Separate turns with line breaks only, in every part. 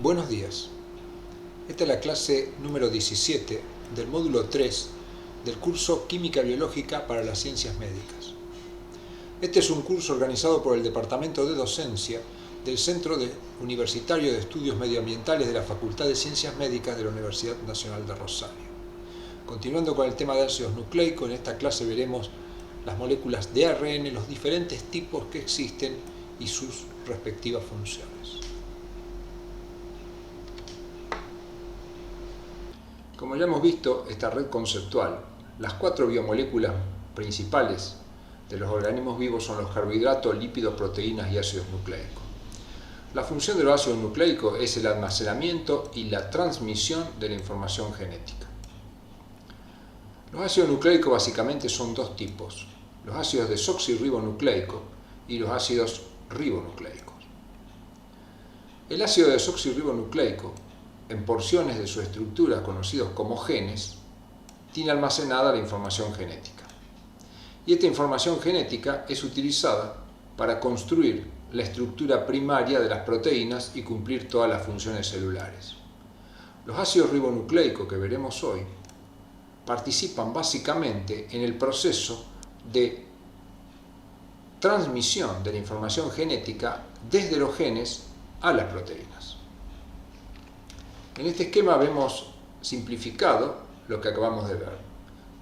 Buenos días. Esta es la clase número 17 del módulo 3 del curso Química Biológica para las Ciencias Médicas. Este es un curso organizado por el Departamento de Docencia del Centro Universitario de Estudios Medioambientales de la Facultad de Ciencias Médicas de la Universidad Nacional de Rosario. Continuando con el tema de ácidos nucleicos, en esta clase veremos las moléculas de ARN, los diferentes tipos que existen y sus respectivas funciones. Como ya hemos visto, esta red conceptual, las 4 biomoléculas principales de los organismos vivos son los carbohidratos, lípidos, proteínas y ácidos nucleicos. La función de los ácidos nucleicos es el almacenamiento y la transmisión de la información genética. Los ácidos nucleicos básicamente son dos tipos, los ácidos desoxirribonucleicos y los ácidos ribonucleicos. El ácido desoxirribonucleico, en porciones de su estructura conocidos como genes, tiene almacenada la información genética. Y esta información genética es utilizada para construir la estructura primaria de las proteínas y cumplir todas las funciones celulares. Los ácidos ribonucleicos que veremos hoy participan básicamente en el proceso de transmisión de la información genética desde los genes a las proteínas. En este esquema vemos simplificado lo que acabamos de ver.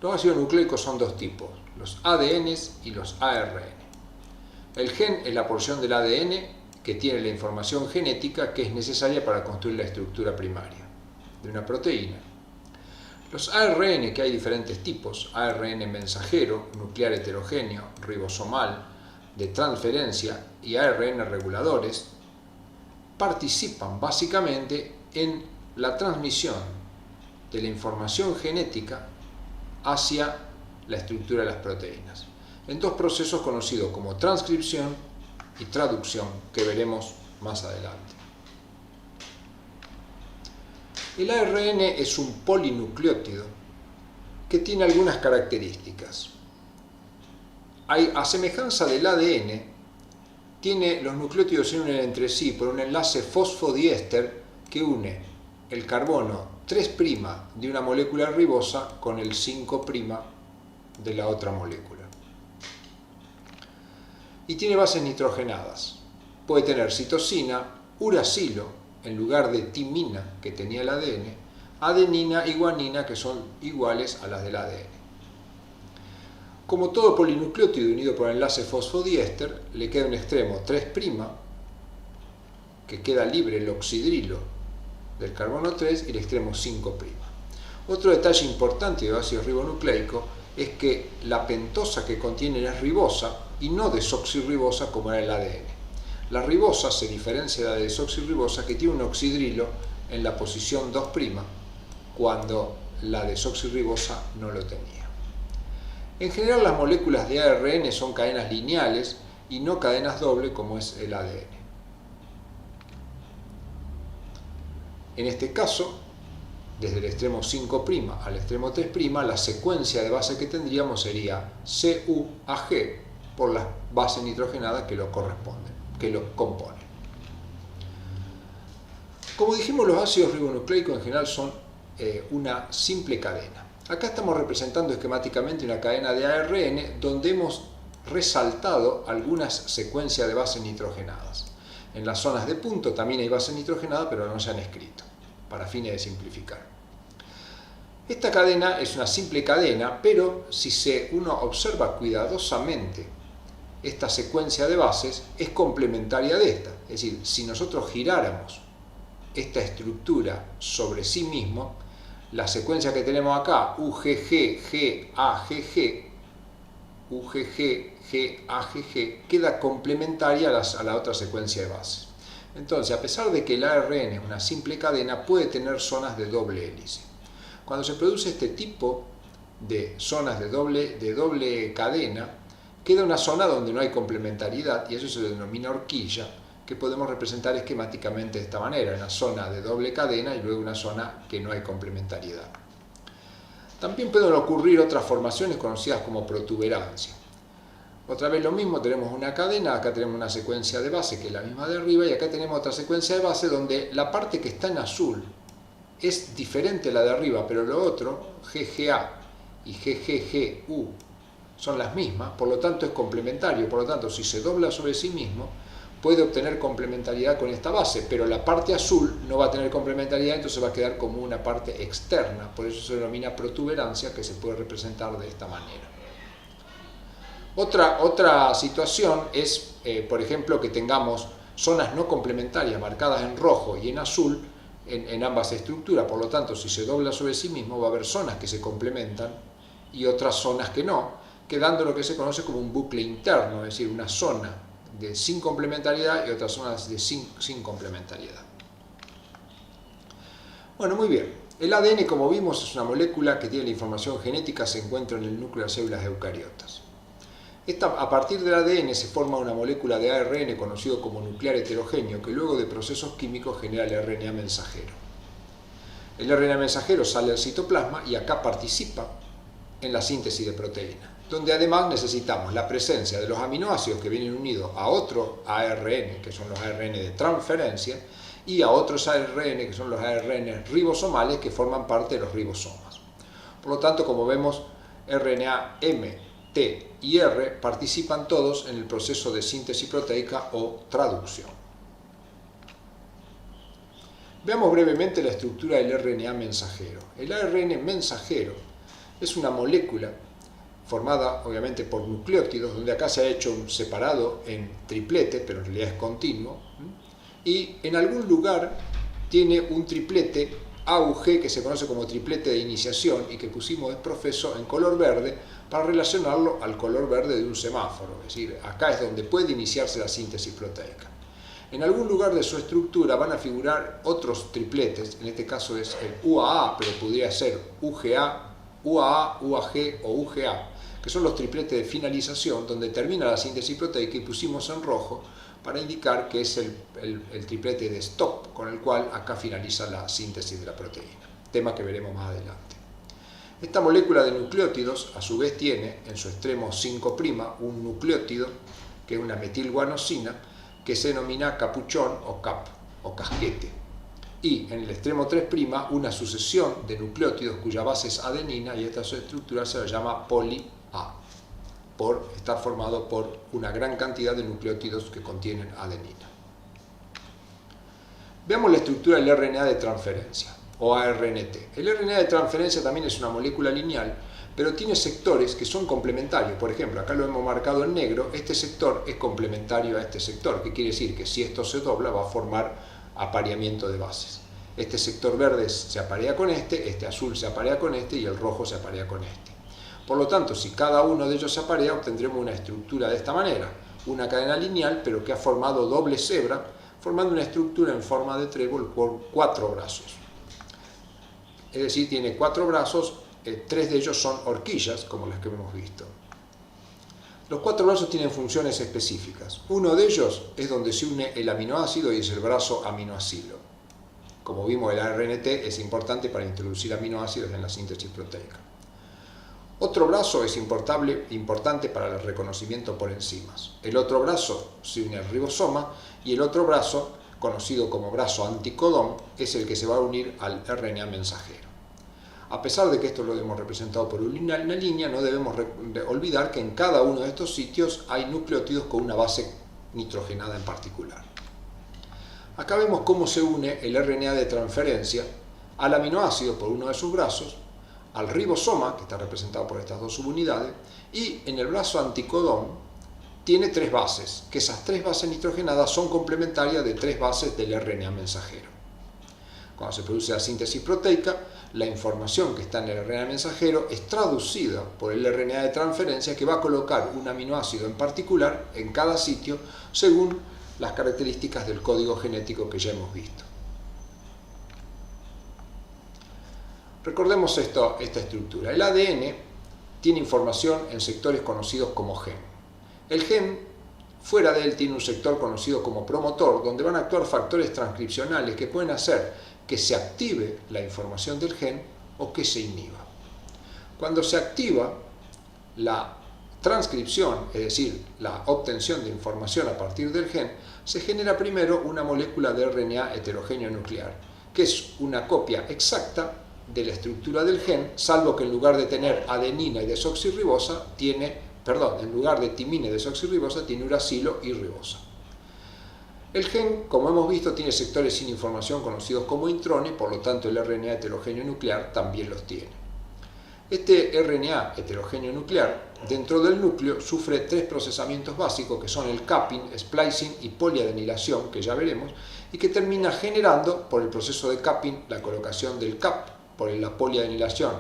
Los ácidos nucleicos son dos tipos, los ADNs y los ARN. El gen es la porción del ADN que tiene la información genética que es necesaria para construir la estructura primaria de una proteína. Los ARN, que hay diferentes tipos, ARN mensajero, nuclear heterogéneo, ribosomal, de transferencia y ARN reguladores, participan básicamente en la transmisión de la información genética hacia la estructura de las proteínas, en dos procesos conocidos como transcripción y traducción, que veremos más adelante. El ARN es un polinucleótido que tiene algunas características. A' del ADN, los nucleótidos se unen entre sí por un enlace fosfodiéster que une el carbono 3' de una molécula ribosa con el 5' de la otra molécula. Y tiene bases nitrogenadas. Puede tener citosina, uracilo en lugar de timina que tenía el ADN, adenina y guanina que son iguales a las del ADN. Como todo polinucleótido unido por enlace fosfodiéster, le queda un extremo 3', que queda libre el oxidrilo del carbono 3 y el extremo 5'. Otro detalle importante de los ácidos ribonucleicos es que la pentosa que contienen es ribosa y no desoxirribosa como era el ADN. La ribosa se diferencia de la desoxirribosa que tiene un oxidrilo en la posición 2', cuando la desoxirribosa no lo tenía. En general las moléculas de ARN son cadenas lineales y no cadenas dobles como es el ADN. En este caso, desde el extremo 5' al extremo 3', la secuencia de base que tendríamos sería CuAG por las bases nitrogenadas que lo componen. Como dijimos, los ácidos ribonucleicos en general son una simple cadena. Acá estamos representando esquemáticamente una cadena de ARN donde hemos resaltado algunas secuencias de bases nitrogenadas. En las zonas de punto también hay bases nitrogenadas, pero no se han escrito, para fines de simplificar. Esta cadena es una simple cadena, pero si uno observa cuidadosamente esta secuencia de bases, es complementaria de esta. Es decir, si nosotros giráramos esta estructura sobre sí mismo, la secuencia que tenemos acá, UGG, GAGG, UGG, GAGG, queda complementaria a la otra secuencia de bases. Entonces, a pesar de que el ARN es una simple cadena, puede tener zonas de doble hélice. Cuando se produce este tipo de zonas de doble cadena, queda una zona donde no hay complementariedad y eso se denomina horquilla, que podemos representar esquemáticamente de esta manera, una zona de doble cadena y luego una zona que no hay complementariedad. También pueden ocurrir otras formaciones conocidas como protuberancia. Otra vez lo mismo, tenemos una cadena, acá tenemos una secuencia de base que es la misma de arriba y acá tenemos otra secuencia de base donde la parte que está en azul es diferente a la de arriba, pero lo otro, GGA y GGGU, son las mismas, por lo tanto es complementario, por lo tanto si se dobla sobre sí mismo puede obtener complementariedad con esta base, pero la parte azul no va a tener complementariedad, entonces va a quedar como una parte externa, por eso se denomina protuberancia, que se puede representar de esta manera. Otra situación es, por ejemplo, que tengamos zonas no complementarias marcadas en rojo y en azul en ambas estructuras, por lo tanto si se dobla sobre sí mismo va a haber zonas que se complementan y otras zonas que no, quedando lo que se conoce como un bucle interno, es decir, una zona sin complementariedad y otras zonas sin complementariedad. Bueno, muy bien. El ADN, como vimos, es una molécula que tiene la información genética, se encuentra en el núcleo de las células eucariotas. A partir del ADN se forma una molécula de ARN conocido como nuclear heterogéneo que luego de procesos químicos genera el RNA mensajero. El RNA mensajero sale al citoplasma y acá participa en la síntesis de proteínas, donde además necesitamos la presencia de los aminoácidos que vienen unidos a otro ARN, que son los ARN de transferencia, y a otros ARN, que son los ARN ribosomales, que forman parte de los ribosomas. Por lo tanto, como vemos, RNA M, T y R participan todos en el proceso de síntesis proteica o traducción. Veamos brevemente la estructura del RNA mensajero. El ARN mensajero es una molécula formada obviamente por nucleótidos, donde acá se ha hecho un separado en triplete, pero en realidad es continuo, y en algún lugar tiene un triplete AUG que se conoce como triplete de iniciación y que pusimos de profeso en color verde para relacionarlo al color verde de un semáforo, es decir, acá es donde puede iniciarse la síntesis proteica. En algún lugar de su estructura van a figurar otros tripletes, en este caso es el UAA, pero podría ser UGA, UAA, UAG o UGA, que son los tripletes de finalización donde termina la síntesis proteica y pusimos en rojo para indicar que es el triplete de stop, con el cual acá finaliza la síntesis de la proteína, tema que veremos más adelante. Esta molécula de nucleótidos a su vez tiene en su extremo 5' un nucleótido que es una metilguanosina que se denomina capuchón o cap o casquete, y en el extremo 3' una sucesión de nucleótidos cuya base es adenina y esta estructura se la llama poli-A, por estar formado por una gran cantidad de nucleótidos que contienen adenina. Veamos la estructura del RNA de transferencia o ARNT. El RNA de transferencia también es una molécula lineal, pero tiene sectores que son complementarios. Por ejemplo, acá lo hemos marcado en negro, este sector es complementario a este sector, que quiere decir que si esto se dobla va a formar apareamiento de bases. Este sector verde se aparea con este azul se aparea con este y el rojo se aparea con este. Por lo tanto, si cada uno de ellos se aparea, obtendremos una estructura de esta manera, una cadena lineal, pero que ha formado doble cebra, formando una estructura en forma de trébol por 4 brazos. Es decir, tiene 4 brazos, 3 de ellos son horquillas, como las que hemos visto. Los 4 brazos tienen funciones específicas. Uno de ellos es donde se une el aminoácido y es el brazo aminoácido. Como vimos, el ARNT es importante para introducir aminoácidos en la síntesis proteica. Otro brazo es importante para el reconocimiento por enzimas. El otro brazo se une al ribosoma y el otro brazo, conocido como brazo anticodón, es el que se va a unir al RNA mensajero. A pesar de que esto lo hemos representado por una línea, no debemos olvidar que en cada uno de estos sitios hay nucleótidos con una base nitrogenada en particular. Acá vemos cómo se une el RNA de transferencia al aminoácido por uno de sus brazos, al ribosoma, que está representado por estas dos subunidades, y en el brazo anticodón tiene 3 bases, que esas 3 bases nitrogenadas son complementarias de 3 bases del RNA mensajero. Cuando se produce la síntesis proteica, la información que está en el RNA mensajero es traducida por el RNA de transferencia que va a colocar un aminoácido en particular en cada sitio según las características del código genético que ya hemos visto. Recordemos esta estructura. El ADN tiene información en sectores conocidos como gen. El gen, fuera de él, tiene un sector conocido como promotor, donde van a actuar factores transcripcionales que pueden hacer que se active la información del gen o que se inhiba. Cuando se activa la transcripción, es decir, la obtención de información a partir del gen, se genera primero una molécula de RNA heterogéneo nuclear, que es una copia exacta de la estructura del gen, salvo que en lugar de tener adenina y desoxirribosa, en lugar de timina y desoxirribosa, tiene uracilo y ribosa. El gen, como hemos visto, tiene sectores sin información conocidos como intrones, por lo tanto el RNA heterogéneo nuclear también los tiene. Este RNA heterogéneo nuclear, dentro del núcleo, sufre tres procesamientos básicos que son el capping, splicing y poliadenilación, que ya veremos, y que termina generando, por el proceso de capping, la colocación del cap, por la poliadenilación,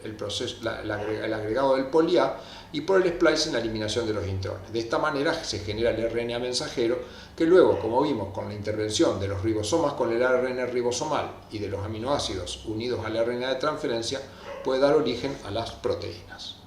el agregado del poli-A, y por el splicing, la eliminación de los intrones. De esta manera se genera el RNA mensajero, que luego, como vimos con la intervención de los ribosomas con el ARN ribosomal y de los aminoácidos unidos al RNA de transferencia, puede dar origen a las proteínas.